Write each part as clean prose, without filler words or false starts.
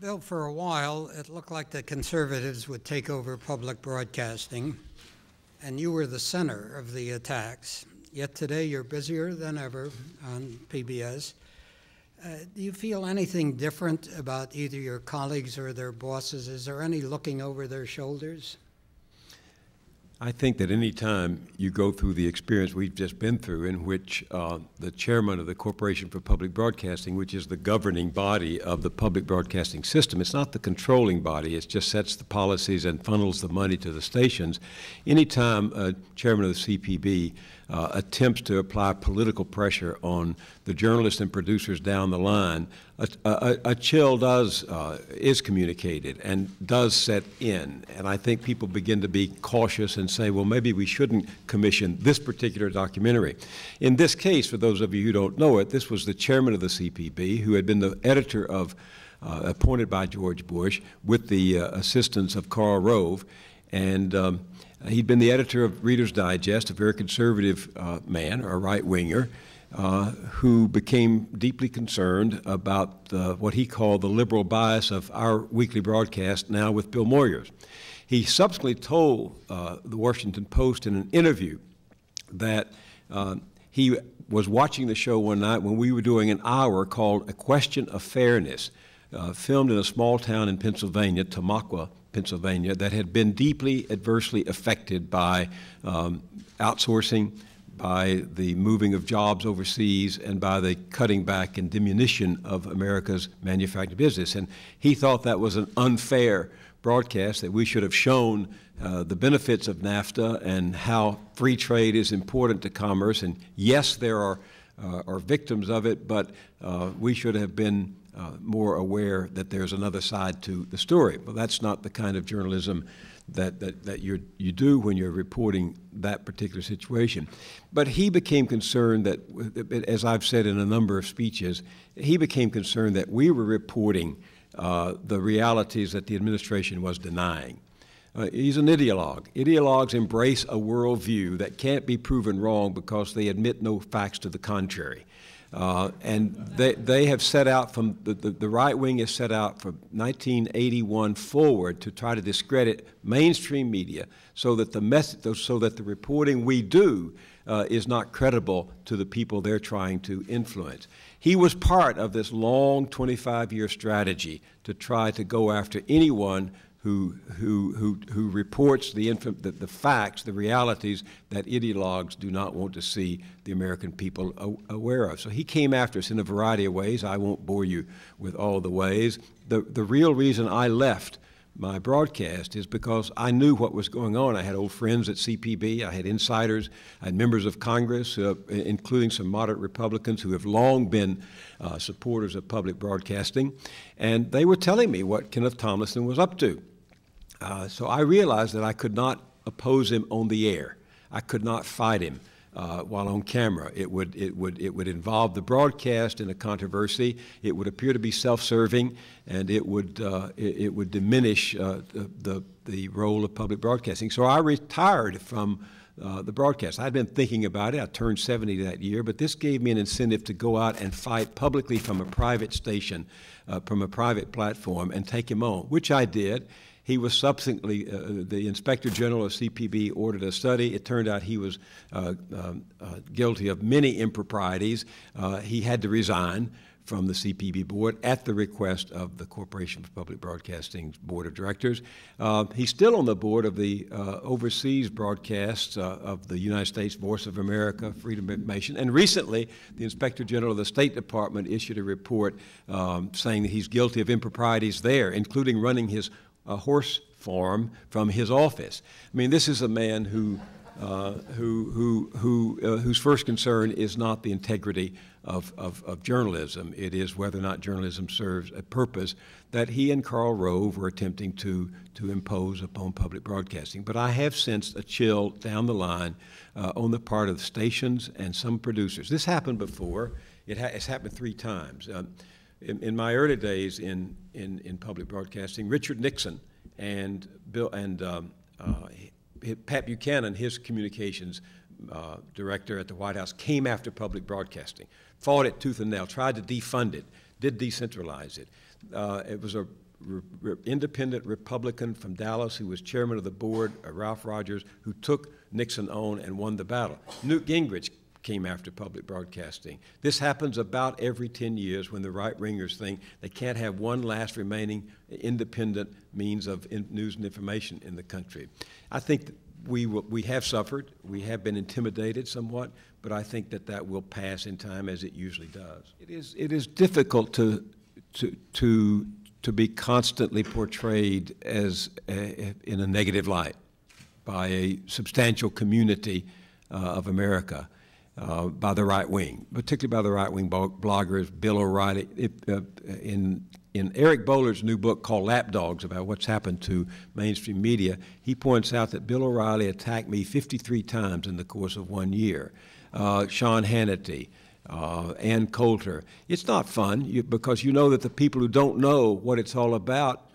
Bill, for a while, it looked like the conservatives would take over public broadcasting, and you were the center of the attacks. Yet today, you're busier than ever on PBS. Do you feel anything different about either your colleagues or their bosses? Is there any looking over their shoulders? I think that any time you go through the experience we've just been through, in which the chairman of the Corporation for Public Broadcasting, which is the governing body of the public broadcasting system, it's not the controlling body, it just sets the policies and funnels the money to the stations. Anytime a chairman of the CPB attempts to apply political pressure on the journalists and producers down the line, a chill is communicated and does set in. And I think people begin to be cautious and say, well, maybe we shouldn't commission this particular documentary. In this case, for those of you who don't know it, this was the chairman of the CPB who had been the editor of, appointed by George Bush with the assistance of Karl Rove. And he'd been the editor of Reader's Digest, a very conservative man, or a right-winger, who became deeply concerned about what he called the liberal bias of our weekly broadcast now with Bill Moyers. He subsequently told the Washington Post in an interview that he was watching the show one night when we were doing an hour called A Question of Fairness, filmed in a small town in Pennsylvania, Tamaqua, Pennsylvania, that had been deeply adversely affected by outsourcing, by the moving of jobs overseas, and by the cutting back and diminution of America's manufacturing business. And he thought that was an unfair broadcast, that we should have shown the benefits of NAFTA and how free trade is important to commerce. And yes, there are victims of it, but we should have been more aware that there's another side to the story. Well, that's not the kind of journalism that you do when you're reporting that particular situation. But he became concerned that, as I've said in a number of speeches, he became concerned that we were reporting the realities that the administration was denying. He's an ideologue. Ideologues embrace a worldview that can't be proven wrong because they admit no facts to the contrary. And they have set out from, the right wing has set out from 1981 forward to try to discredit mainstream media so that the reporting we do is not credible to the people they're trying to influence. He was part of this long 25-year strategy to try to go after anyone who reports the facts, the realities that ideologues do not want to see the American people aware of. So he came after us in a variety of ways. I won't bore you with all the ways. The real reason I left my broadcast is because I knew what was going on. I had old friends at CPB. I had insiders. I had members of Congress, including some moderate Republicans who have long been supporters of public broadcasting. And they were telling me what Kenneth Tomlinson was up to. So I realized that I could not oppose him on the air. I could not fight him while on camera. It would involve the broadcast in a controversy. It would appear to be self-serving, and it would diminish the role of public broadcasting. So I retired from the broadcast. I'd been thinking about it. I turned 70 that year, but this gave me an incentive to go out and fight publicly from a private station, from a private platform, and take him on, which I did. He was subsequently, the Inspector General of CPB ordered a study. It turned out he was guilty of many improprieties. He had to resign from the CPB board at the request of the Corporation for Public Broadcasting's Board of Directors. He's still on the board of the overseas broadcasts of the United States, Voice of America, Freedom of Information. And recently, the Inspector General of the State Department issued a report saying that he's guilty of improprieties there, including running his horse farm from his office. I mean, this is a man whose first concern is not the integrity of journalism. It is whether or not journalism serves a purpose that he and Karl Rove were attempting to impose upon public broadcasting. But I have sensed a chill down the line on the part of stations and some producers. This happened before. It's happened 3 times. In my early days in public broadcasting, Richard Nixon and Pat Buchanan, his communications director at the White House, came after public broadcasting, fought it tooth and nail, tried to defund it, did decentralize it. It was a independent Republican from Dallas who was chairman of the board, Ralph Rogers, who took Nixon on and won the battle. Newt Gingrich came after public broadcasting. This happens about every 10 years when the right-wingers think they can't have one last remaining independent means of news and information in the country. I think that we have suffered, we have been intimidated somewhat, but I think that that will pass in time as it usually does. It is difficult to be constantly portrayed as in a negative light by a substantial community of America, by the right wing, particularly by the right wing bloggers, Bill O'Reilly. In Eric Boller's new book called Lapdogs, about what's happened to mainstream media, he points out that Bill O'Reilly attacked me 53 times in the course of 1 year. Sean Hannity, Ann Coulter. It's not fun because you know that the people who don't know what it's all about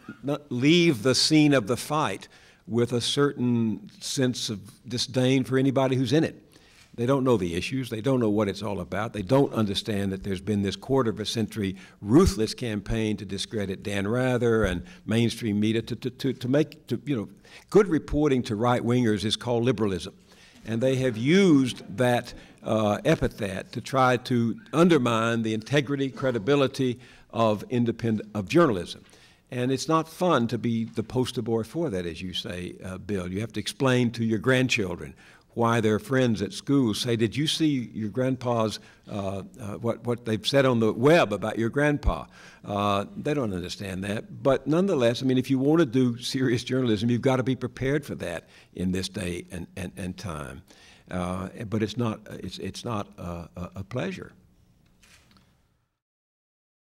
leave the scene of the fight with a certain sense of disdain for anybody who's in it. They don't know the issues. They don't know what it's all about. They don't understand that there's been this quarter-of-a-century ruthless campaign to discredit Dan Rather and mainstream media to make good reporting to right-wingers is called liberalism. And they have used that epithet to try to undermine the integrity, credibility of journalism. And it's not fun to be the poster boy for that, as you say, Bill. You have to explain to your grandchildren why their friends at school say, did you see your grandpa's, what they've said on the web about your grandpa? They don't understand that. But nonetheless, I mean, if you want to do serious journalism, you've got to be prepared for that in this day and time. But it's not a pleasure.